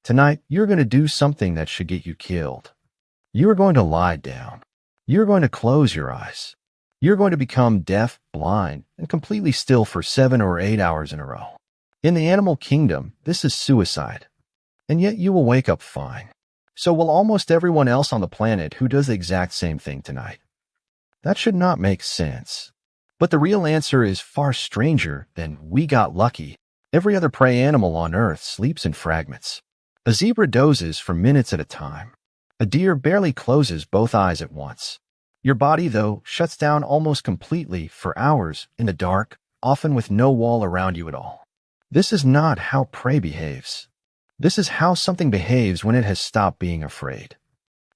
Tonight, you're going to do something that should get you killed. You are going to lie down. You're going to close your eyes. You're going to become deaf, blind, and completely still for 7 or 8 hours in a row. In the animal kingdom, this is suicide. And yet you will wake up fine. So will almost everyone else on the planet who does the exact same thing tonight. That should not make sense. But the real answer is far stranger than we got lucky. Every other prey animal on Earth sleeps in fragments. A zebra dozes for minutes at a time. A deer barely closes both eyes at once. Your body, though, shuts down almost completely for hours in the dark, often with no wall around you at all. This is not how prey behaves. This is how something behaves when it has stopped being afraid.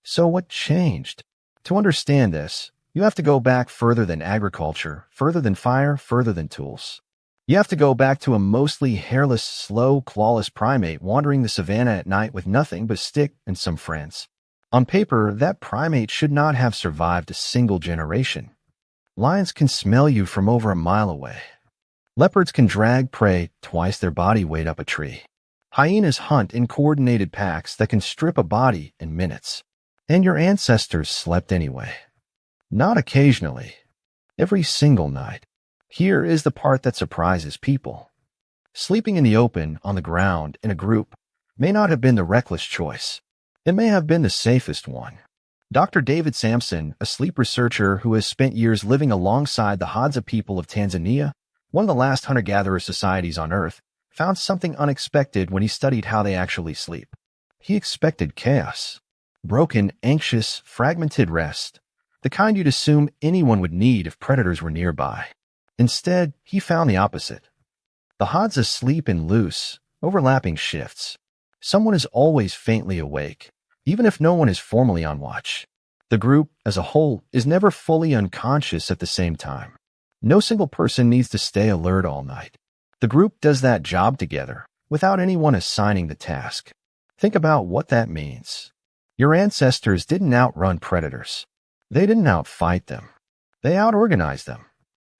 So what changed? To understand this, you have to go back further than agriculture, further than fire, further than tools. You have to go back to a mostly hairless, slow, clawless primate wandering the savannah at night with nothing but a stick and some friends. On paper, that primate should not have survived a single generation. Lions can smell you from over a mile away. Leopards can drag prey twice their body weight up a tree. Hyenas hunt in coordinated packs that can strip a body in minutes. And your ancestors slept anyway. Not occasionally. Every single night. Here is the part that surprises people. Sleeping in the open, on the ground, in a group, may not have been the reckless choice. It may have been the safest one. Dr. David Sampson, a sleep researcher who has spent years living alongside the Hadza people of Tanzania, one of the last hunter-gatherer societies on Earth, found something unexpected when he studied how they actually sleep. He expected chaos. Broken, anxious, fragmented rest. The kind you'd assume anyone would need if predators were nearby. Instead, he found the opposite. The Hadza sleep in loose, overlapping shifts. Someone is always faintly awake, even if no one is formally on watch. The group, as a whole, is never fully unconscious at the same time. No single person needs to stay alert all night. The group does that job together, without anyone assigning the task. Think about what that means. Your ancestors didn't outrun predators. They didn't outfight them. They outorganized them.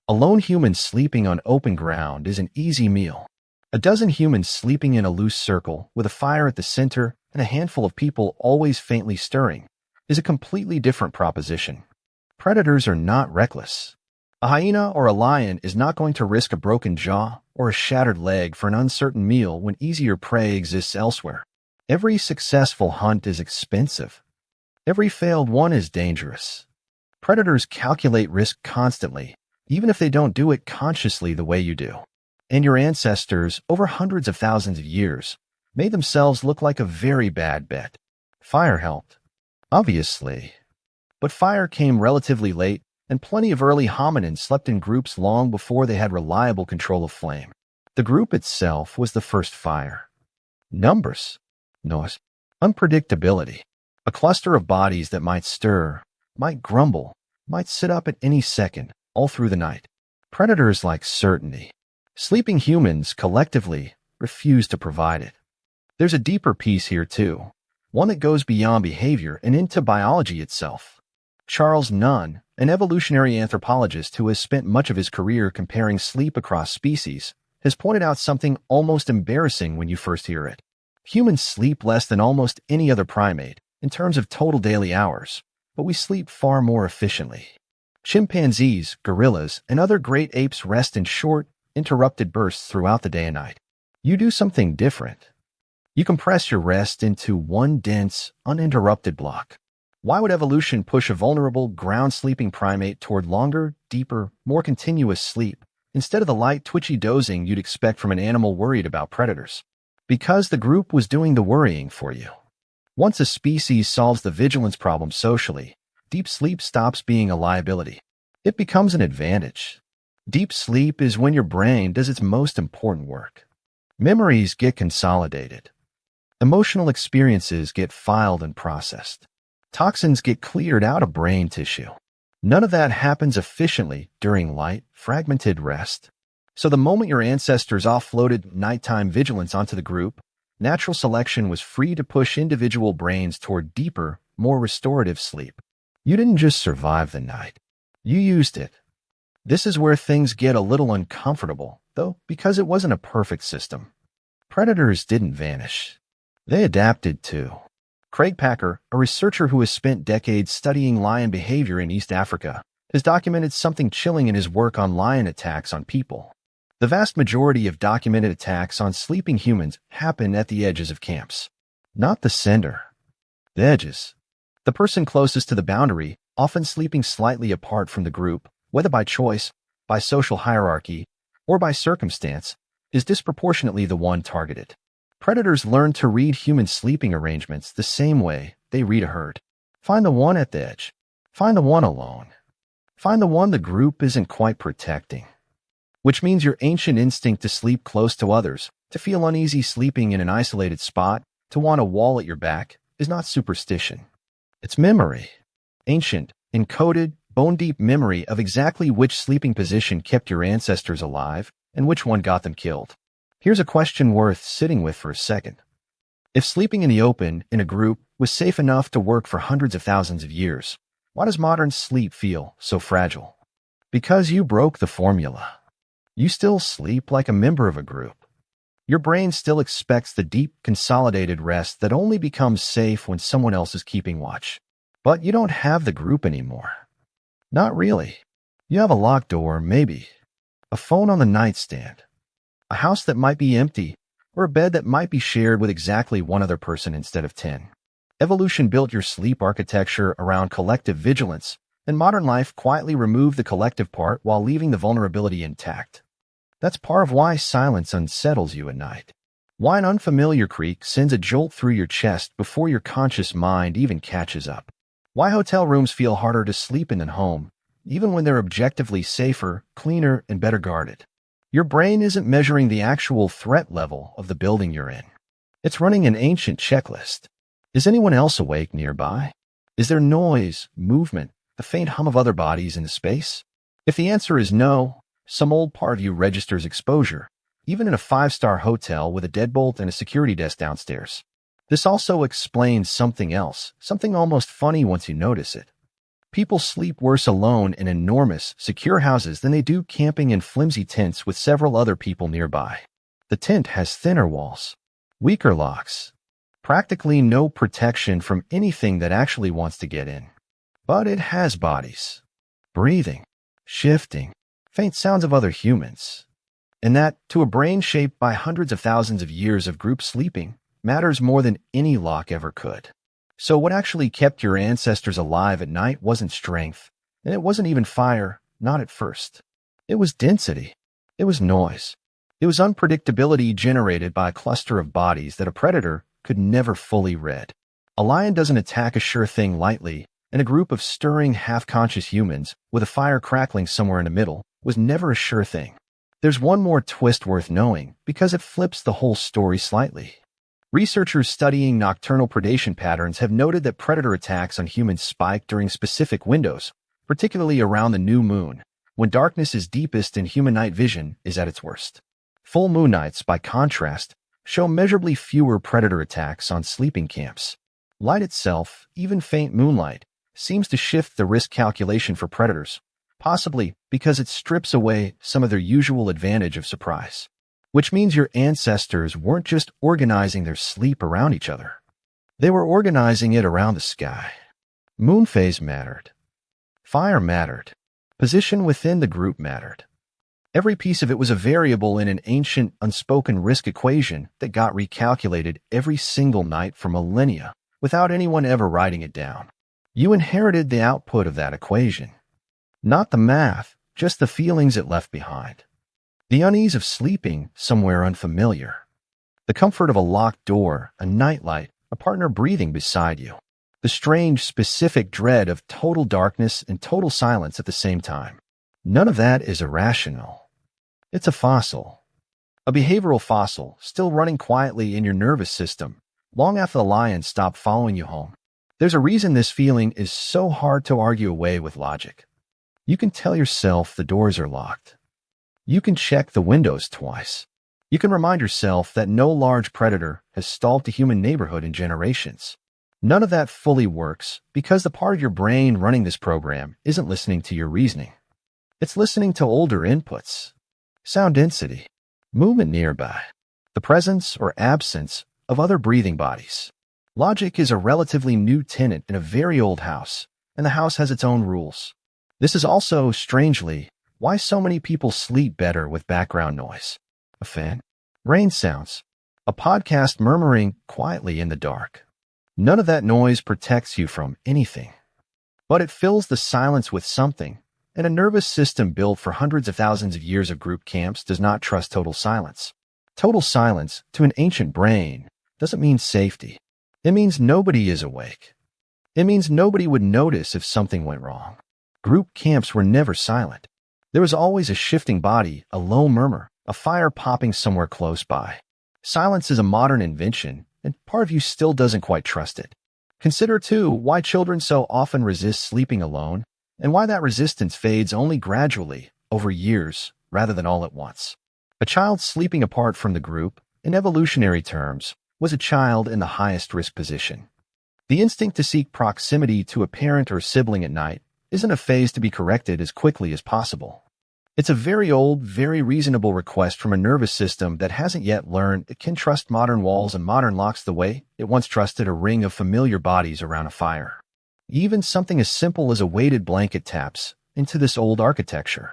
A lone human sleeping on open ground is an easy meal. A dozen humans sleeping in a loose circle with a fire at the center and a handful of people always faintly stirring is a completely different proposition. Predators are not reckless. A hyena or a lion is not going to risk a broken jaw or a shattered leg for an uncertain meal when easier prey exists elsewhere. Every successful hunt is expensive. Every failed one is dangerous. Predators calculate risk constantly, even if they don't do it consciously the way you do. And your ancestors, over hundreds of thousands of years, made themselves look like a very bad bet. Fire helped. Obviously. But fire came relatively late, and plenty of early hominins slept in groups long before they had reliable control of flame. The group itself was the first fire. Numbers. Noise. Unpredictability. A cluster of bodies that might stir, might grumble, might sit up at any second, all through the night. Predators like certainty. Sleeping humans, collectively, refuse to provide it. There's a deeper piece here, too. One that goes beyond behavior and into biology itself. Charles Nunn, an evolutionary anthropologist who has spent much of his career comparing sleep across species, has pointed out something almost embarrassing when you first hear it. Humans sleep less than almost any other primate, in terms of total daily hours, but we sleep far more efficiently. Chimpanzees, gorillas, and other great apes rest in short, interrupted bursts throughout the day and night. You do something different. You compress your rest into one dense, uninterrupted block. Why would evolution push a vulnerable, ground-sleeping primate toward longer, deeper, more continuous sleep, instead of the light, twitchy dozing you'd expect from an animal worried about predators? Because the group was doing the worrying for you. Once a species solves the vigilance problem socially, deep sleep stops being a liability. It becomes an advantage. Deep sleep is when your brain does its most important work. Memories get consolidated. Emotional experiences get filed and processed. Toxins get cleared out of brain tissue. None of that happens efficiently during light, fragmented rest. So the moment your ancestors offloaded nighttime vigilance onto the group, natural selection was free to push individual brains toward deeper, more restorative sleep. You didn't just survive the night. You used it. This is where things get a little uncomfortable, though, because it wasn't a perfect system. Predators didn't vanish. They adapted too. Craig Packer, a researcher who has spent decades studying lion behavior in East Africa, has documented something chilling in his work on lion attacks on people. The vast majority of documented attacks on sleeping humans happen at the edges of camps. Not the center. The edges. The person closest to the boundary, often sleeping slightly apart from the group, whether by choice, by social hierarchy, or by circumstance, is disproportionately the one targeted. Predators learn to read human sleeping arrangements the same way they read a herd. Find the one at the edge. Find the one alone. Find the one the group isn't quite protecting. Which means your ancient instinct to sleep close to others, to feel uneasy sleeping in an isolated spot, to want a wall at your back, is not superstition. It's memory. Ancient, encoded, bone-deep memory of exactly which sleeping position kept your ancestors alive and which one got them killed. Here's a question worth sitting with for a second. If sleeping in the open, in a group, was safe enough to work for hundreds of thousands of years, why does modern sleep feel so fragile? Because you broke the formula. You still sleep like a member of a group. Your brain still expects the deep, consolidated rest that only becomes safe when someone else is keeping watch. But you don't have the group anymore. Not really. You have a locked door, maybe. A phone on the nightstand. A house that might be empty, or a bed that might be shared with exactly one other person instead of 10. Evolution built your sleep architecture around collective vigilance, and modern life quietly removed the collective part while leaving the vulnerability intact. That's part of why silence unsettles you at night. Why an unfamiliar creak sends a jolt through your chest before your conscious mind even catches up. Why hotel rooms feel harder to sleep in than home, even when they're objectively safer, cleaner, and better guarded. Your brain isn't measuring the actual threat level of the building you're in. It's running an ancient checklist. Is anyone else awake nearby? Is there noise, movement, the faint hum of other bodies in the space? If the answer is no, some old part of you registers exposure, even in a 5-star hotel with a deadbolt and a security desk downstairs. This also explains something else, something almost funny once you notice it. People sleep worse alone in enormous, secure houses than they do camping in flimsy tents with several other people nearby. The tent has thinner walls, weaker locks, practically no protection from anything that actually wants to get in. But it has bodies, breathing, shifting, faint sounds of other humans. And that, to a brain shaped by hundreds of thousands of years of group sleeping, matters more than any lock ever could. So what actually kept your ancestors alive at night wasn't strength, and it wasn't even fire, not at first. It was density. It was noise. It was unpredictability generated by a cluster of bodies that a predator could never fully read. A lion doesn't attack a sure thing lightly, and a group of stirring, half-conscious humans, with a fire crackling somewhere in the middle, was never a sure thing. There's one more twist worth knowing, because it flips the whole story slightly. Researchers studying nocturnal predation patterns have noted that predator attacks on humans spike during specific windows, particularly around the new moon, when darkness is deepest and human night vision is at its worst. Full moon nights, by contrast, show measurably fewer predator attacks on sleeping camps. Light itself, even faint moonlight, seems to shift the risk calculation for predators, possibly because it strips away some of their usual advantage of surprise. Which means your ancestors weren't just organizing their sleep around each other. They were organizing it around the sky. Moon phase mattered. Fire mattered. Position within the group mattered. Every piece of it was a variable in an ancient, unspoken risk equation that got recalculated every single night for millennia, without anyone ever writing it down. You inherited the output of that equation. Not the math, just the feelings it left behind. The unease of sleeping somewhere unfamiliar. The comfort of a locked door, a nightlight, a partner breathing beside you. The strange, specific dread of total darkness and total silence at the same time. None of that is irrational. It's a fossil. A behavioral fossil, still running quietly in your nervous system, long after the lion stopped following you home. There's a reason this feeling is so hard to argue away with logic. You can tell yourself the doors are locked. You can check the windows twice. You can remind yourself that no large predator has stalked a human neighborhood in generations. None of that fully works because the part of your brain running this program isn't listening to your reasoning. It's listening to older inputs. Sound density, movement nearby, the presence or absence of other breathing bodies. Logic is a relatively new tenant in a very old house, and the house has its own rules. This is also, strangely, why so many people sleep better with background noise. A fan, rain sounds, a podcast murmuring quietly in the dark. None of that noise protects you from anything, but it fills the silence with something, and a nervous system built for hundreds of thousands of years of group camps does not trust total silence. Total silence, to an ancient brain, doesn't mean safety. It means nobody is awake. It means nobody would notice if something went wrong. Group camps were never silent. There was always a shifting body, a low murmur, a fire popping somewhere close by. Silence is a modern invention, and part of you still doesn't quite trust it. Consider, too, why children so often resist sleeping alone, and why that resistance fades only gradually, over years, rather than all at once. A child sleeping apart from the group, in evolutionary terms, was a child in the highest risk position. The instinct to seek proximity to a parent or sibling at night isn't a phase to be corrected as quickly as possible. It's a very old, very reasonable request from a nervous system that hasn't yet learned it can trust modern walls and modern locks the way it once trusted a ring of familiar bodies around a fire. Even something as simple as a weighted blanket taps into this old architecture.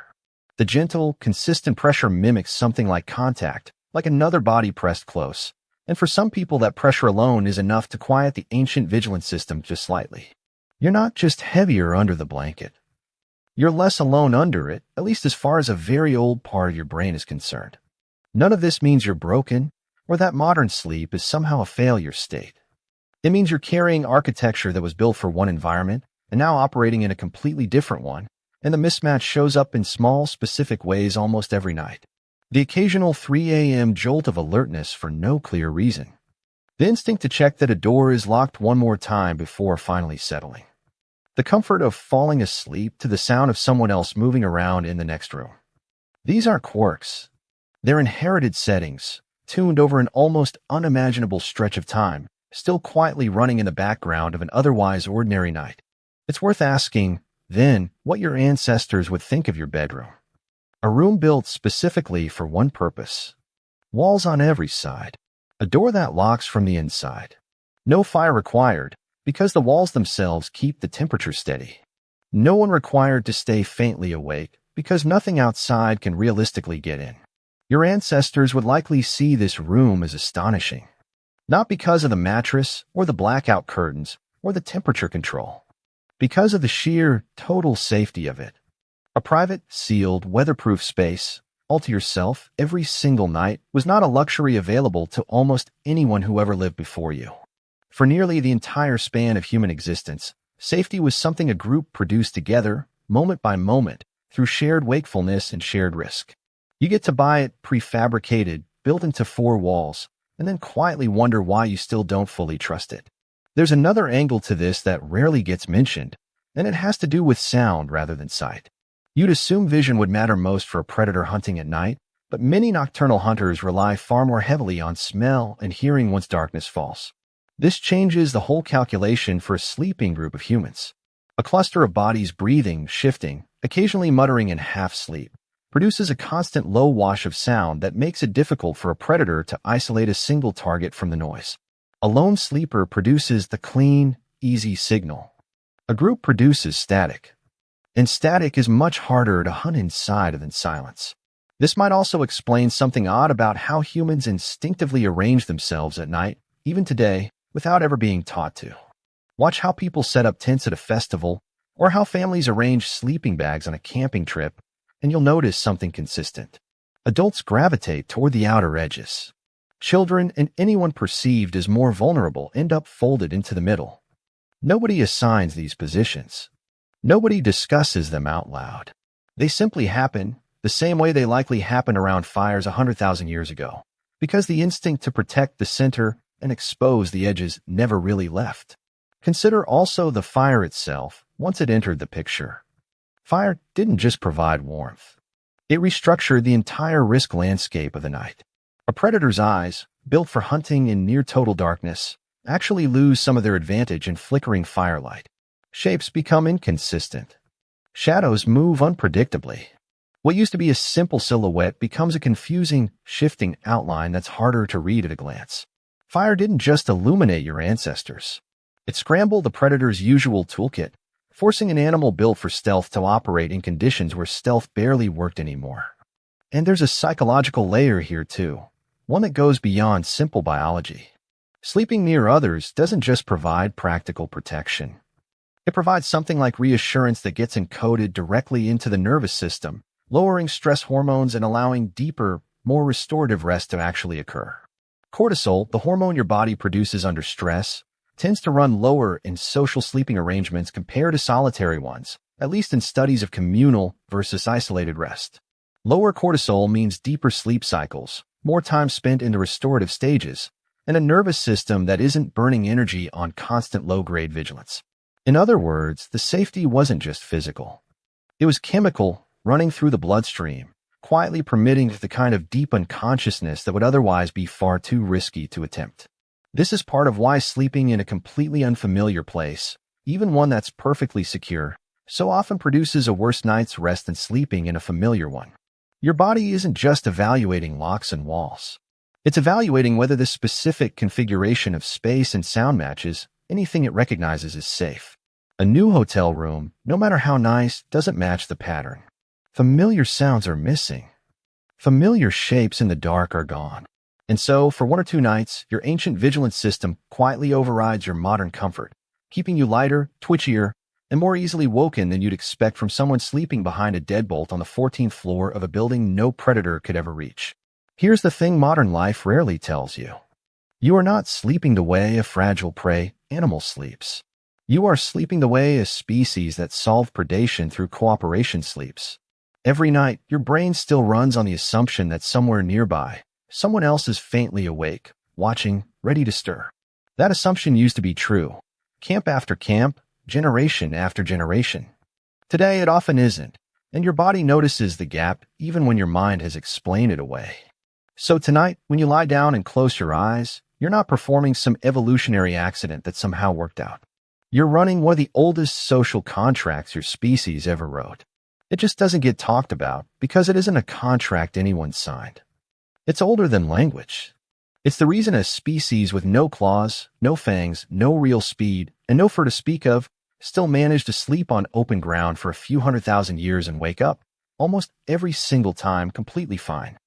The gentle, consistent pressure mimics something like contact, like another body pressed close. And for some people, that pressure alone is enough to quiet the ancient vigilance system just slightly. You're not just heavier under the blanket. You're less alone under it, at least as far as a very old part of your brain is concerned. None of this means you're broken, or that modern sleep is somehow a failure state. It means you're carrying architecture that was built for one environment and now operating in a completely different one, and the mismatch shows up in small, specific ways almost every night. The occasional 3 a.m. jolt of alertness for no clear reason. The instinct to check that a door is locked one more time before finally settling. The comfort of falling asleep to the sound of someone else moving around in the next room. These aren't quirks. They're inherited settings, tuned over an almost unimaginable stretch of time, still quietly running in the background of an otherwise ordinary night. It's worth asking, then, what your ancestors would think of your bedroom. A room built specifically for one purpose. Walls on every side. A door that locks from the inside. No fire required, because the walls themselves keep the temperature steady. No one required to stay faintly awake, because nothing outside can realistically get in. Your ancestors would likely see this room as astonishing. Not because of the mattress, or the blackout curtains, or the temperature control. Because of the sheer, total safety of it. A private, sealed, weatherproof space, all to yourself, every single night, was not a luxury available to almost anyone who ever lived before you. For nearly the entire span of human existence, safety was something a group produced together, moment by moment, through shared wakefulness and shared risk. You get to buy it prefabricated, built into four walls, and then quietly wonder why you still don't fully trust it. There's another angle to this that rarely gets mentioned, and it has to do with sound rather than sight. You'd assume vision would matter most for a predator hunting at night, but many nocturnal hunters rely far more heavily on smell and hearing once darkness falls. This changes the whole calculation for a sleeping group of humans. A cluster of bodies breathing, shifting, occasionally muttering in half-sleep, produces a constant low wash of sound that makes it difficult for a predator to isolate a single target from the noise. A lone sleeper produces the clean, easy signal. A group produces static. And static is much harder to hunt inside than silence. This might also explain something odd about how humans instinctively arrange themselves at night, even today, without ever being taught to. Watch how people set up tents at a festival, or how families arrange sleeping bags on a camping trip, and you'll notice something consistent. Adults gravitate toward the outer edges. Children and anyone perceived as more vulnerable end up folded into the middle. Nobody assigns these positions. Nobody discusses them out loud. They simply happen, the same way they likely happened around fires 100,000 years ago, because the instinct to protect the center and expose the edges never really left. Consider also the fire itself once it entered the picture. Fire didn't just provide warmth. It restructured the entire risk landscape of the night. A predator's eyes, built for hunting in near-total darkness, actually lose some of their advantage in flickering firelight. Shapes become inconsistent. Shadows move unpredictably. What used to be a simple silhouette becomes a confusing, shifting outline that's harder to read at a glance. Fire didn't just illuminate your ancestors. It scrambled the predator's usual toolkit, forcing an animal built for stealth to operate in conditions where stealth barely worked anymore. And there's a psychological layer here too, one that goes beyond simple biology. Sleeping near others doesn't just provide practical protection. It provides something like reassurance that gets encoded directly into the nervous system, lowering stress hormones and allowing deeper, more restorative rest to actually occur. Cortisol, the hormone your body produces under stress, tends to run lower in social sleeping arrangements compared to solitary ones, at least in studies of communal versus isolated rest. Lower cortisol means deeper sleep cycles, more time spent in the restorative stages, and a nervous system that isn't burning energy on constant low-grade vigilance. In other words, the safety wasn't just physical. It was chemical, running through the bloodstream, quietly permitting the kind of deep unconsciousness that would otherwise be far too risky to attempt. This is part of why sleeping in a completely unfamiliar place, even one that's perfectly secure, so often produces a worse night's rest than sleeping in a familiar one. Your body isn't just evaluating locks and walls. It's evaluating whether this specific configuration of space and sound matches anything it recognizes as safe. A new hotel room, no matter how nice, doesn't match the pattern. Familiar sounds are missing. Familiar shapes in the dark are gone. And so, for 1 or 2 nights, your ancient vigilance system quietly overrides your modern comfort, keeping you lighter, twitchier, and more easily woken than you'd expect from someone sleeping behind a deadbolt on the 14th floor of a building no predator could ever reach. Here's the thing modern life rarely tells you. You are not sleeping the way a fragile prey animal sleeps. You are sleeping the way a species that solved predation through cooperation sleeps. Every night, your brain still runs on the assumption that somewhere nearby, someone else is faintly awake, watching, ready to stir. That assumption used to be true, camp after camp, generation after generation. Today, it often isn't, and your body notices the gap even when your mind has explained it away. So tonight, when you lie down and close your eyes, you're not performing some evolutionary accident that somehow worked out. You're running one of the oldest social contracts your species ever wrote. It just doesn't get talked about because it isn't a contract anyone signed. It's older than language. It's the reason a species with no claws, no fangs, no real speed, and no fur to speak of still managed to sleep on open ground for a few 100,000 years and wake up, almost every single time, completely fine.